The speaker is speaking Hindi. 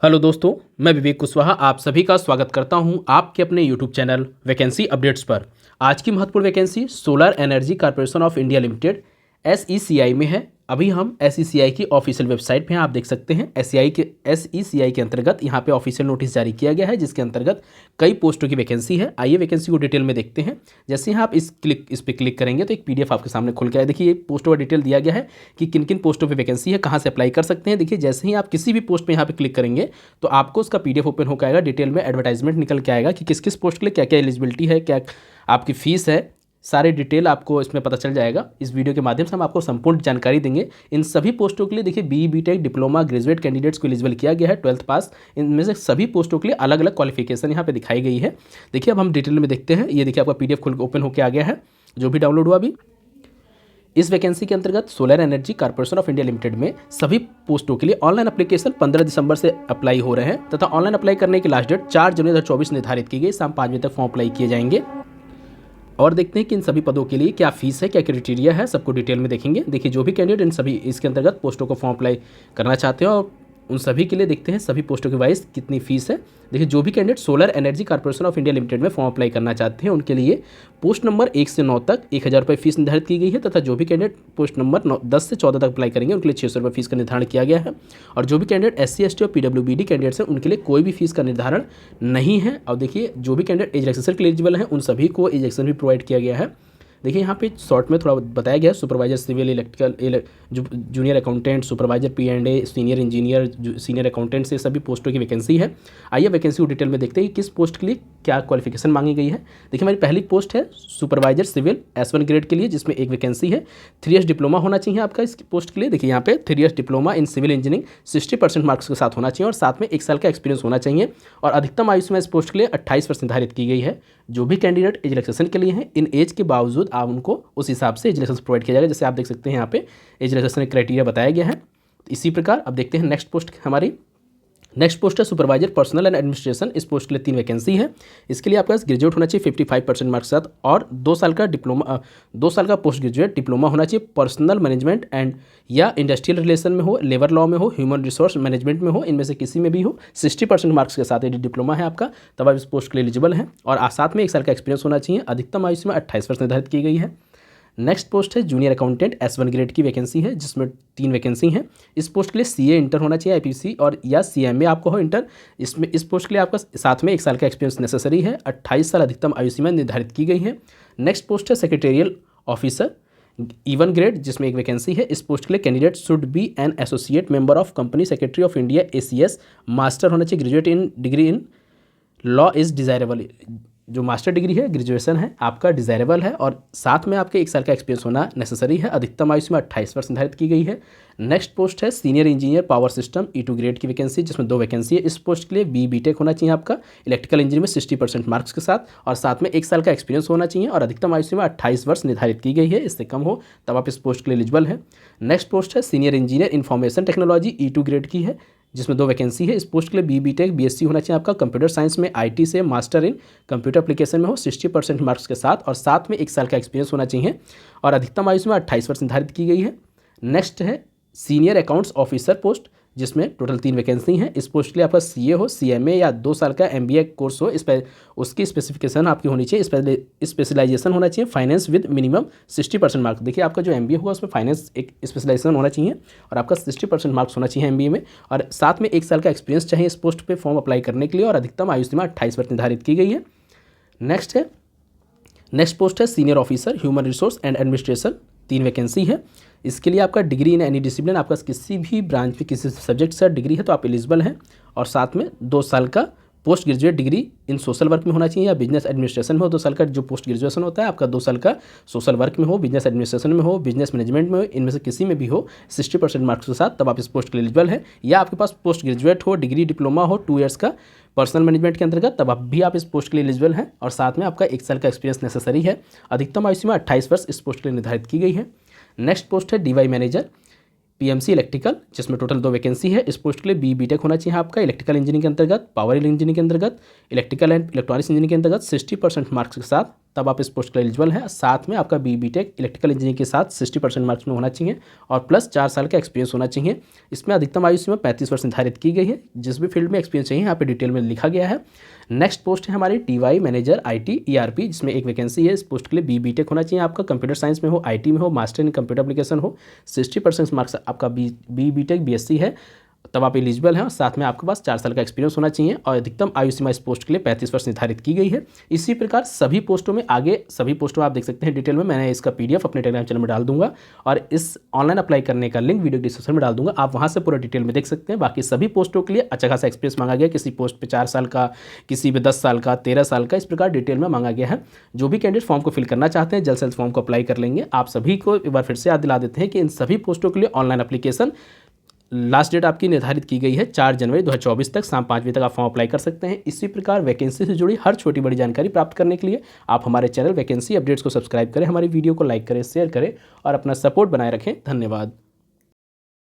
हेलो दोस्तों, मैं विवेक कुशवाहा आप सभी का स्वागत करता हूं आपके अपने यूट्यूब चैनल वैकेंसी अपडेट्स पर। आज की महत्वपूर्ण vacancy solar energy corporation of India limited SECI में है। अभी हम SECI की ऑफिशियल वेबसाइट पे हैं, आप देख सकते हैं। SECI के अंतर्गत यहाँ पे ऑफिशियल नोटिस जारी किया गया है, जिसके अंतर्गत कई पोस्टों की वैकेंसी है। आइए वैकेंसी को डिटेल में देखते हैं। जैसे ही आप इस पर क्लिक करेंगे तो एक PDF आपके सामने खुल के आए। देखिए पोस्टों का डिटेल दिया गया है कि किन किन पोस्टों पर वैकेंसी है, कहाँ से अप्लाई कर सकते हैं। देखिए जैसे ही आप किसी भी पोस्ट पर यहाँ पे क्लिक करेंगे तो आपको उसका PDF ओपन होकर आएगा, डिटेल में एडवर्टाइजमेंट निकल के आएगा कि किस किस पोस्ट के लिए क्या क्या एलिजिबिलिटी है, क्या आपकी फ़ीस है, सारे डिटेल आपको इसमें पता चल जाएगा। इस वीडियो के माध्यम से हम आपको संपूर्ण जानकारी देंगे इन सभी पोस्टों के लिए। देखिए BE-BTech डिप्लोमा ग्रेजुएट कैंडिडेट्स को एलिजिबल किया गया है, 12th पास। इनमें से सभी पोस्टों के लिए अलग अलग क्वालिफिकेशन यहाँ पे दिखाई गई है। देखिए अब हम डिटेल में देखते हैं। ये देखिए आपका PDF खुल ओपन होकर आ गया है, जो भी डाउनलोड हुआ अभी। इस वैकेंसी के अंतर्गत solar energy corporation of India limited में सभी पोस्टों के लिए ऑनलाइन एप्लीकेशन 15 दिसंबर से अप्लाई हो रहे हैं तथा ऑनलाइन अप्लाई करने की लास्ट डेट 4 जनवरी 2024 निर्धारित की गई। शाम 5 बजे तक फॉर्म अप्लाई किए जाएंगे। और देखते हैं कि इन सभी पदों के लिए क्या फीस है, क्या क्राइटेरिया है, सबको डिटेल में देखेंगे। देखिए जो भी कैंडिडेट इन सभी इसके अंतर्गत पोस्टों को फॉर्म अप्लाई करना चाहते हैं और उन सभी के लिए देखते हैं सभी पोस्टों के वाइज कितनी फीस है। देखिए जो भी candidate solar energy corporation of India limited में फॉर्म अप्लाई करना चाहते हैं उनके लिए पोस्ट नंबर 1 से 9 तक 1000 रुपये फीस निर्धारित की गई है तथा जो भी कैंडिडेट पोस्ट नंबर 10 से 14 तक अप्लाई करेंगे उनके लिए 600 रुपये फीस का निर्धारण किया गया है। और जो भी कैंडिडेट SC ST और PWBD कैंडिडेट्स हैं उनके लिए कोई भी फीस का निर्धारण नहीं है। और देखिए जो भी कैंडिडेट एज रिलैक्सेशन के लिए एलिजिबल हैं उन सभी को एज रिलैक्सेशन भी प्रोवाइड किया गया है। देखिए यहाँ पे शॉर्ट में थोड़ा बताया गया है। Supervisor civil, electrical, junior accountant, supervisor P&A, senior engineer, senior accountant से सभी पोस्टों की वैकेंसी है। आइए वैकेंसी को डिटेल में देखते हैं कि किस पोस्ट के लिए क्या क्वालिफिकेशन मांगी गई है। देखिए हमारी पहली पोस्ट है सुपरवाइजर सिविल S1 ग्रेड के लिए, जिसमें एक वैकेंसी है। 3 years डिप्लोमा होना चाहिए आपका इस पोस्ट के लिए। देखिए यहाँ पे 3 years diploma in civil engineering 60% marks के साथ होना चाहिए और साथ में 1 साल का एक्सपीरियंस होना चाहिए। और अधिकतम आयु में इस पोस्ट के लिए 28 वर्ष निर्धारित की गई है। जो भी कैंडिडेट एज रिलैक्सेशन के लिए हैं इन एज के बावजूद आप उनको उस हिसाब से एज रिलैक्सेशन प्रोवाइड किया जाएगा। जैसे आप देख सकते हैं यहाँ पे एज रिलैक्सेशन क्राइटेरिया बताया गया है। इसी प्रकार अब देखते हैं नेक्स्ट पोस्ट हमारी। नेक्स्ट पोस्ट है सुपरवाइजर पर्सनल एंड एडमिनिस्ट्रेशन। इस पोस्ट के लिए 3 वैकेंसी है। इसके लिए आपका ग्रेजुएट होना चाहिए 55% मार्क्स के साथ और 2 साल का डिप्लोमा 2 साल का पोस्ट ग्रेजुएट डिप्लोमा होना चाहिए पर्सनल मैनेजमेंट एंड या इंडस्ट्रियल रिलेशन में हो, लेबर लॉ में हो, ह्यूमन रिसोर्स मैनेजमेंट में हो, इनमें से किसी में भी हो। 60% मार्क्स के साथ यदि डिप्लोमा है आपका तब आप इस पोस्ट के लिए एलिजिबल हैं और साथ में 1 साल का एक्सपीरियंस होना चाहिए। अधिकतम आयु में 28 वर्ष निर्धारित की गई है। नेक्स्ट पोस्ट है जूनियर अकाउंटेंट S1 ग्रेड की वैकेंसी है, जिसमें 3 वैकेंसी हैं। इस पोस्ट के लिए CA इंटर होना चाहिए IPC और या CMA आपको हो इंटर। इसमें इस पोस्ट के लिए आपका साथ में 1 साल का एक्सपीरियंस नेसेसरी है। 28 साल अधिकतम आयु सीमा निर्धारित की गई है। नेक्स्ट पोस्ट है सेक्रेटेरियल ऑफिसर E1 ग्रेड, जिसमें एक वैकेंसी है। इस पोस्ट के लिए candidate should be an associate member of company secretary of India ACS, master होना चाहिए, graduate in degree in law is desirable. जो मास्टर डिग्री है, ग्रेजुएशन है आपका डिज़ायरेबल है और साथ में आपके 1 साल का एक्सपीरियंस होना नेसेसरी है। अधिकतम आयु में 28 वर्ष निर्धारित की गई है। नेक्स्ट पोस्ट है senior engineer power system E2 grade की वैकेंसी, जिसमें 2 वैकेंसी है। इस पोस्ट के लिए BE-BTech होना चाहिए आपका इलेक्ट्रिकल इंजीनियर में 60% मार्क्स के साथ और साथ में 1 साल का एक्सपीरियंस होना चाहिए और अधिकतम आयु में 28 वर्ष निर्धारित की गई है। इससे कम हो तब आप इस पोस्ट के लिए एलिजिबल है। नेक्स्ट पोस्ट है senior engineer information technology E2 grade की है, जिसमें 2 वैकेंसी है। इस पोस्ट के लिए BE-BTech BSc होना चाहिए आपका कंप्यूटर साइंस में IT से, मास्टर इन कंप्यूटर एप्लीकेशन में हो 60% मार्क्स के साथ और साथ में 1 साल का एक्सपीरियंस होना चाहिए और अधिकतम आयु में 28 वर्ष निर्धारित की गई है। नेक्स्ट है सीनियर अकाउंट्स ऑफिसर पोस्ट, जिसमें टोटल 3 वैकेंसी हैं। इस पोस्ट के लिए आपका CA हो, CMA या 2 साल का MBA कोर्स हो, इस पर उसकी स्पेसिफिकेशन आपकी होनी चाहिए। स्पेशलाइजेशन होना चाहिए फाइनेंस विद मिनिमम 60% मार्क्स। देखिए आपका जो MBA होगा उसमें फाइनेंस एक स्पेशलाइजेशन होना चाहिए और आपका 60% मार्क्स होना चाहिए MBA में और साथ में 1 साल का एक्सपीरियंस चाहिए इस पोस्ट पर फॉर्म अप्लाई करने के लिए और अधिकतम आयु सीमा 28 वर्ष निर्धारित की गई है। नेक्स्ट पोस्ट है senior officer human resource and administration, 3 vacancy है। इसके लिए आपका डिग्री इन एनी डिसिप्लिन, आपका किसी भी ब्रांच में किसी सब्जेक्ट से डिग्री है तो आप एलिजिबल हैं और साथ में 2 साल का post graduate degree in social work में होना चाहिए या बिजनेस एडमिनिस्ट्रेशन में हो। 2 साल का जो पोस्ट ग्रेजुएशन होता है आपका 2 साल का सोशल वर्क में हो, बिजनेस एडमिनिस्ट्रेशन में हो, बिजनेस मैनेजमेंट में हो, इनमें से किसी में भी हो 60% मार्क्स के साथ तब आप इस पोस्ट के लिए एलिजिबल है। या आपके पास पोस्ट ग्रेजुएट हो, डिग्री डिप्लोमा हो 2 years का पर्सनल मैनेजमेंट के अंतर्गत तब आप इस पोस्ट के लिए एलिजिबल हैं और साथ में आपका 1 साल का एक्सपीरियंस नेसेसरी है। अधिकतम आयु सीमा 28 वर्ष इस पोस्ट के लिए निर्धारित की गई है। नेक्स्ट पोस्ट है DY मैनेजर PMC इलेक्ट्रिकल, जिसमें टोटल 2 वैकेंसी है। इस पोस्ट के लिए BE-BTech होना चाहिए आपका इलेक्ट्रिकल इंजीनियरिंग के अंतर्गत, पावर इंजीनियरिंग के अंतर्गत, इलेक्ट्रिकल एंड इलेक्ट्रॉनिक्स इंजीनियरिंग के अंतर्गत 60% मार्क्स के साथ तब आप इस पोस्ट के लिए एलिजिबल हैं। साथ में आपका BTech इलेक्ट्रिकल इंजीनियरिंग के साथ 60% मार्क्स में होना चाहिए और प्लस 4 साल का एक्सपीरियंस होना चाहिए। इसमें अधिकतम आयु सीमा 35 वर्ष निर्धारित की गई है। जिस भी फील्ड में एक्सपीरियंस चाहिए यहाँ पे डिटेल में लिखा गया है। नेक्स्ट पोस्ट है हमारी TY मैनेजर IT ERP, जिसमें एक वैकेंसी है। इस पोस्ट के लिए BTech होना चाहिए आपका, कंप्यूटर साइंस में हो, IT में हो, मास्टर इन कंप्यूटर एप्लीकेशन हो, 60% मार्क्स आपका BTech BSc है, तब आप एलिजिबल हैं। और साथ में आपके पास 4 साल का एक्सपीरियंस होना चाहिए और अधिकतम आयु सीमा इस पोस्ट के लिए 35 वर्ष निर्धारित की गई है। इसी प्रकार सभी पोस्टों में आप देख सकते हैं डिटेल में। मैंने इसका PDF अपने टेलीग्राम चैनल में डाल दूंगा और इस ऑनलाइन अप्लाई करने का लिंक वीडियो डिस्क्रिप्शन में डाल दूंगा, आप वहां से पूरा डिटेल में देख सकते हैं। बाकी सभी पोस्टों के लिए अच्छा खासा एक्सपीरियंस मांगा गया, किसी पोस्ट पर 4 साल का, किसी पे 10 साल का, 13 साल का, इस प्रकार डिटेल में मांगा गया है। जो भी कैंडिडेट फॉर्म को फिल करना चाहते हैं जल्द से जल्द फॉर्म को अप्लाई कर लेंगे। आप सभी को एक बार फिर से याद दिला देते हैं कि इन सभी पोस्टों के लिए ऑनलाइन एप्लीकेशन लास्ट डेट आपकी निर्धारित की गई है 4 जनवरी 2024 तक शाम 5 बजे तक आप फॉर्म अप्लाई कर सकते हैं। इसी प्रकार वैकेंसी से जुड़ी हर छोटी बड़ी जानकारी प्राप्त करने के लिए आप हमारे चैनल वैकेंसी अपडेट्स को सब्सक्राइब करें, हमारी वीडियो को लाइक करें, शेयर करें और अपना सपोर्ट बनाए रखें। धन्यवाद।